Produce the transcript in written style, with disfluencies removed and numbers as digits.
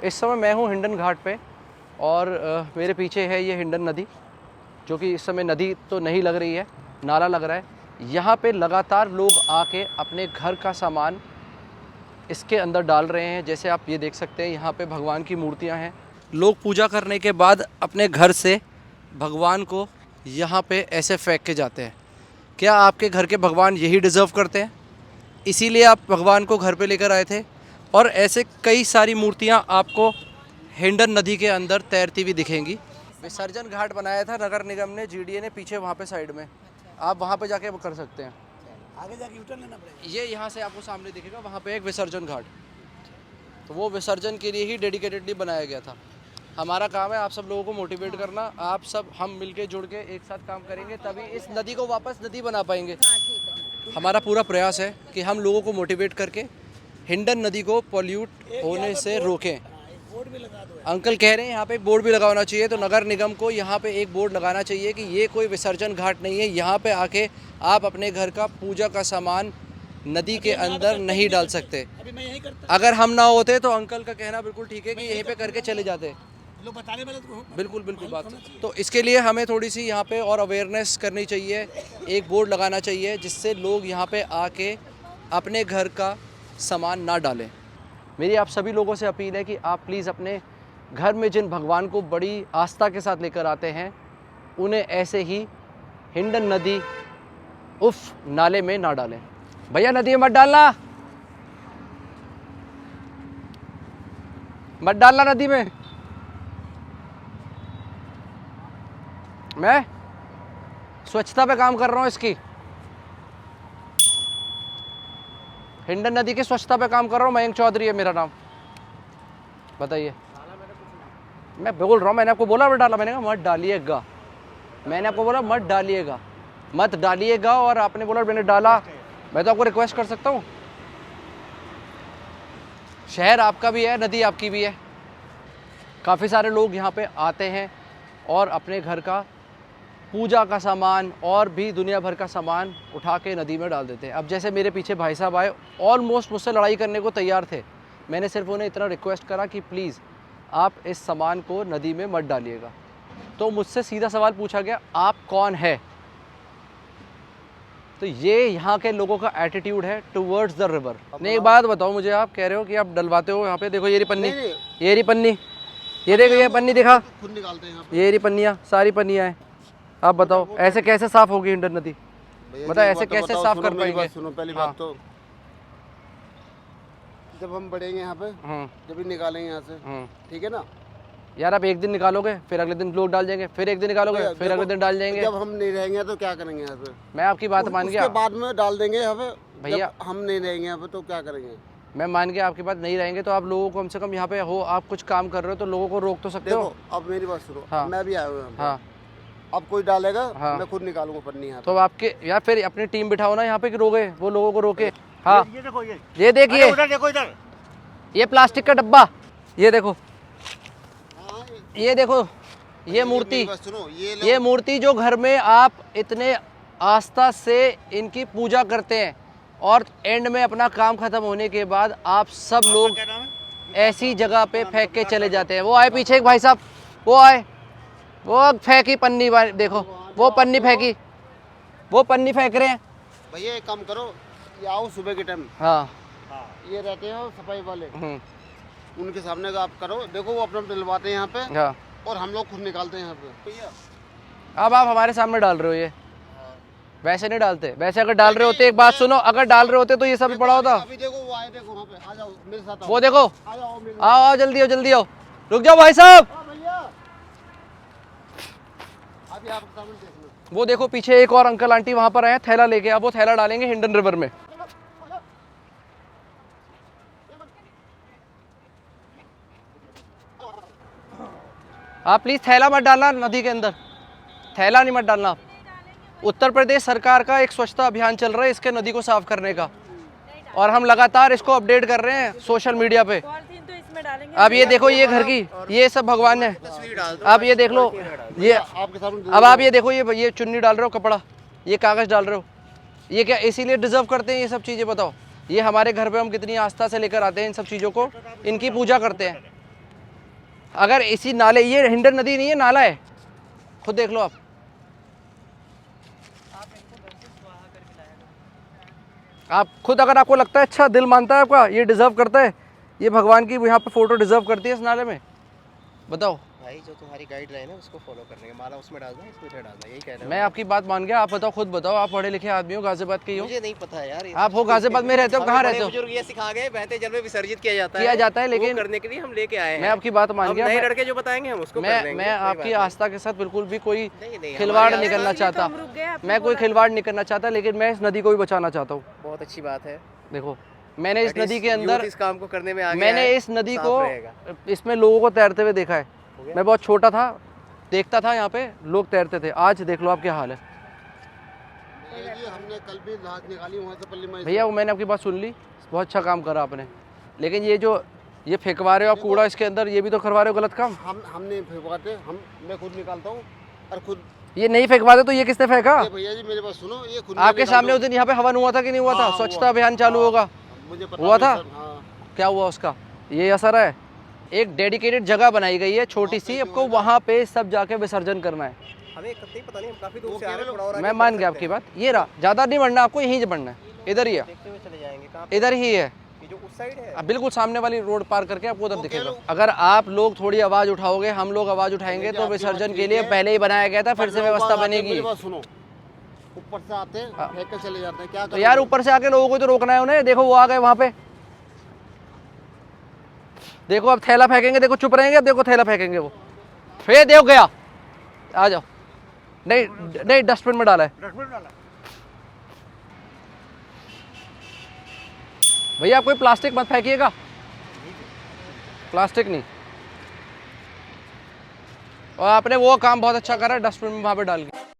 इस समय मैं हूँ हिंडन घाट पे और मेरे पीछे है ये हिंडन नदी, जो कि इस समय नदी तो नहीं लग रही है, नाला लग रहा है। यहाँ पे लगातार लोग आके अपने घर का सामान इसके अंदर डाल रहे हैं। जैसे आप ये देख सकते हैं, यहाँ पे भगवान की मूर्तियाँ हैं। लोग पूजा करने के बाद अपने घर से भगवान को यहाँ पे ऐसे फेंक के जाते हैं। क्या आपके घर के भगवान यही डिज़र्व करते हैं? इसीलिए आप भगवान को घर पे लेकर आए थे। और ऐसे कई सारी मूर्तियाँ आपको हिंडन नदी के अंदर तैरती हुई दिखेंगी। विसर्जन घाट बनाया था नगर निगम ने, जीडीए ने, पीछे वहाँ पे साइड में। आप वहाँ पे जाके कर सकते हैं। आगे जाके यूटर्न लेना पड़ेगा। ये यहाँ से आपको सामने दिखेगा, वहाँ पे एक विसर्जन घाट, तो वो विसर्जन के लिए ही डेडिकेटेडली बनाया गया था। हमारा काम है आप सब लोगों को मोटिवेट करना। आप सब हम मिलके जुड़ के एक साथ काम करेंगे तभी इस नदी को वापस नदी बना पाएंगे। हमारा पूरा प्रयास है कि हम लोगों को मोटिवेट करके हिंडन नदी को पॉल्यूट होने से रोकें। बोर्ड भी लगा दो। अंकल कह रहे हैं यहाँ पे एक बोर्ड भी लगाना चाहिए, तो नगर निगम को यहाँ पे एक बोर्ड लगाना चाहिए कि ये कोई विसर्जन घाट नहीं है। यहाँ पे आके आप अपने घर का पूजा का सामान नदी के अंदर नहीं डाल सकते। अभी मैं यही करता। अगर हम ना होते तो अंकल का कहना बिल्कुल ठीक है कि यहीं पे करके चले जाते। लोग बताने वाले तो बिल्कुल बिल्कुल बात। तो इसके लिए हमें थोड़ी सी यहाँ पे और अवेयरनेस करनी चाहिए, एक बोर्ड लगाना चाहिए जिससे लोग यहाँ पे आके अपने घर का सामान ना डालें। मेरी आप सभी लोगों से अपील है कि आप प्लीज़ अपने घर में जिन भगवान को बड़ी आस्था के साथ लेकर आते हैं, उन्हें ऐसे ही हिंडन नदी उफ नाले में ना डालें। भैया नदी में मत डालना, मत डालना नदी में। मैं स्वच्छता पे काम कर रहा हूँ इसकी, हिंडन नदी की स्वच्छता पे काम कर रहा हूँ। मयंक चौधरी है मेरा नाम। बताइए। मैं बोल रहा हूँ, मैंने आपको बोला मत डाला, मैंने कहा मत डालिएगा। मैंने आपको बोला मत डालिएगा, मत डालिएगा, और आपने बोला मैंने डाला। मैं तो आपको रिक्वेस्ट कर सकता हूँ। शहर आपका भी है, नदी आपकी भी है। काफ़ी सारे लोग यहाँ पे आते हैं और अपने घर का पूजा का सामान और भी दुनिया भर का सामान उठा के नदी में डाल देते हैं। अब जैसे मेरे पीछे भाई साहब आए, ऑलमोस्ट मुझसे लड़ाई करने को तैयार थे। मैंने सिर्फ उन्हें इतना रिक्वेस्ट करा कि प्लीज़ आप इस सामान को नदी में मत डालिएगा। तो मुझसे सीधा सवाल पूछा गया, आप कौन है? तो ये यहाँ के लोगों का एटीट्यूड है टुवर्ड्स द रिवर। नहीं, एक बात बताओ मुझे, आप कह रहे हो कि आप डलवाते हो यहाँ पे, देखो ये रही पन्नी, ये रही पन्नी, ये देखो ये पन्नी दिखा, खुद निकालते हैं। ये रही पन्नियाँ, सारी पन्नियाँ हैं। आप बताओ ऐसे कैसे साफ होगी हिंडन नदी? मतलब ऐसे कैसे साफ कर पाएंगे? सुनो पहली बात तो, जब हम बढ़ेंगे यहाँ पे, जब भी निकालेंगे यहाँ से, ठीक है ना यार? आप एक दिन निकालोगे, फिर अगले दिन लोग डाल जाएंगे, फिर एक दिन निकालोगे, फिर अगले दिन डाल जाएंगे। जब हम नहीं रहेंगे तो क्या करेंगे यहाँ पे? मैं आपकी बात मान गया, उसके बाद में डाल देंगे यहाँ पे। भैया हम नहीं रहेंगे यहाँ पे तो क्या करेंगे? मैं मान गया आपकी बात, नहीं रहेंगे तो आप लोगों को कम से कम यहाँ पे हो, आप कुछ काम कर रहे हो तो लोगों को रोक तो सकते हो। देखो अब मेरी बात सुनो। हाँ। मैं भी आया हूँ यहाँ पे। हाँ, अब कोई डालेगा, हाँ। मैं खुद निकालूंगा पन्नी यहाँ पे। तो आपके यार फिर अपनी टीम बिठाओ ना यहाँ पे कि रोके, वो लोगों को रोके। हाँ, ये देखो, ये देखिए, उधर देखो, इधर ये प्लास्टिक का डब्बा, ये देखो, हाँ, ये देखो, ये मूर्ति, मेरी बात सुनो, ये मूर्ति जो घर में आप इतने आस्था से इनकी पूजा करते हैं और एंड में अपना काम खत्म होने के बाद आप सब लोग क्या नाम है? ऐसी जगह पे फेंक के चले जाते हैं। वो आए पीछे एक भाई साहब, वो आए, वो फेंकी पन्नी, देखो वो पन्नी फेंकी, वो पन्नी फेंक रहे हैं। भैया एक काम करो, ये आओ सुबह के टाइम, हाँ, ये रहते हैं सफाई वाले, उनके सामने का आप करो, देखो वो अपना डलवाते हैं यहाँ पे, हाँ। और हम लोग खुद निकालते हैं यहाँ पे। भैया अब आप हमारे सामने डाल रहे हो, ये वैसे नहीं डालते। वैसे अगर डाल रहे होते, एक बात सुनो, अगर डाल रहे होते तो ये सब पड़ा होता। अभी देखो वो आए, देखो वहाँ पे, आ जाओ मेरे साथ, आओ। वो देखो, आ जाओ मेरे आओ आओ जल्दी आओ, जल्दी आओ, रुक जाओ भाई साहब। भैया अभी आपके सामने देख लो। वो देखो पीछे एक और अंकल आंटी वहां पर आए थैला लेके, अब वो थैला डालेंगे हिंडन रिवर में। आप प्लीज थैला मत डालना नदी के अंदर, थैला नहीं मत डालना। उत्तर प्रदेश सरकार का एक स्वच्छता अभियान चल रहा है इसके नदी को साफ करने का, और हम लगातार इसको अपडेट कर रहे हैं सोशल मीडिया पे। अब ये देखो, ये घर की, ये सब भगवान है। अब ये देख लो, ये आपके सामने, अब आप ये देखो, ये चुन्नी डाल रहे हो, कपड़ा, ये कागज डाल रहे हो, ये क्या इसीलिए डिजर्व करते हैं ये सब चीज़ें? बताओ, ये हमारे घर पे हम कितनी आस्था से लेकर आते हैं इन सब चीज़ों को, इनकी पूजा करते हैं। अगर इसी नाले, ये हिंडन नदी नहीं है, नाला है, खुद देख लो आप। आप खुद, अगर आपको लगता है, अच्छा दिल मानता है आपका, ये डिजर्व करता है, ये भगवान की यहाँ पे फोटो डिजर्व करती है इस नाले में, बताओ। भाई जो तुम्हारी गाइडलाइन है उसको फॉलो करने का, माला उसमें डालना, इसमें डालना, यही कहना है। मैं आपकी बात मान गया, आप बताओ, खुद बताओ, आप पढ़े लिखे आदमी हो, गाजियाबाद के ही हो। मुझे नहीं पता है यार, आप हो गाजियाबाद में रहते हो, कहाँ रहते हो? बुजुर्ग ये सिखा गए, बहते जल में विसर्जित किया जाता है, लेकिन करने के लिए हम लेके आए हैं। मैं आपकी बात मान गया, नए लड़के जो बताएंगे हम उसको कर देंगे। मैं आपकी आस्था के साथ बिल्कुल भी कोई नहीं, खिलवाड़ नहीं करना चाहता, मैं कोई खिलवाड़ नहीं करना चाहता, लेकिन मैं इस नदी को भी बचाना चाहता हूँ। बहुत अच्छी बात है। देखो, मैंने इस नदी के अंदर, इस काम को करने में आगे मैंने इस नदी को, इसमें लोगों को तैरते हुए देखा है। मैं बहुत छोटा था, देखता था यहाँ पे लोग तैरते थे, आज देख लो आप क्या हाल है। हमने कल भी लाश निकाली वहाँ से पल्ली में। भैया वो मैंने आपकी बात सुन ली, बहुत अच्छा काम करा आपने, लेकिन ये जो ये फेंकवा रहे हो आप कूड़ा इसके अंदर, ये भी तो करवा रहे हो गलत काम। हम नहीं फेंकवाते, मैं खुद निकालता हूँ और खुद। ये नहीं फेंकवाते तो ये किसने फेंका? भैया जी मेरे पास सुनो, ये खुद आपके सामने उस दिन यहाँ पे हवन हुआ था कि नहीं हुआ था? स्वच्छता अभियान चालू होगा, मुझे पता हुआ था? हाँ। क्या हुआ उसका? ये असर है। एक डेडिकेटेड जगह बनाई गई है छोटी सी, आपको वहाँ पे सब जाके विसर्जन करना है। हमें पता नहीं, हम काफी दूर से आ रहे हैं। मैं मान गया आपकी बात, ये रहा, ज़्यादा नहीं बढ़ना आपको, यहीं से बढ़ना है, इधर ही है, देखते हुए चले जाएंगे। कहाँ इधर ही है, जो उस साइड है, अब बिल्कुल सामने वाली रोड पार करके आपको उधर दिखेगा। अगर आप लोग थोड़ी आवाज़ उठाओगे, हम लोग आवाज़ उठाएंगे, तो विसर्जन के लिए पहले ही बनाया गया था, फिर से व्यवस्था बनेगी। सुनो, ऊपर से आते हैं, फेंक के चले जाते हैं, क्या तो यार ऊपर से आके लोगों को तो रोकना है उन्हें। देखो वो आ गए वहाँ पे, देखो अब थैला फेंकेंगे, देखो चुप रहेंगे, अब देखो थैला फेंकेंगे वो, फिर देखो गया, आ जाओ। नहीं डस्टबिन में डाला है भैया, आप कोई प्लास्टिक मत फेंकिएगा, प्लास्टिक नहीं। और आपने वो काम बहुत अच्छा करा, डस्टबिन में वहाँ पे डाल के।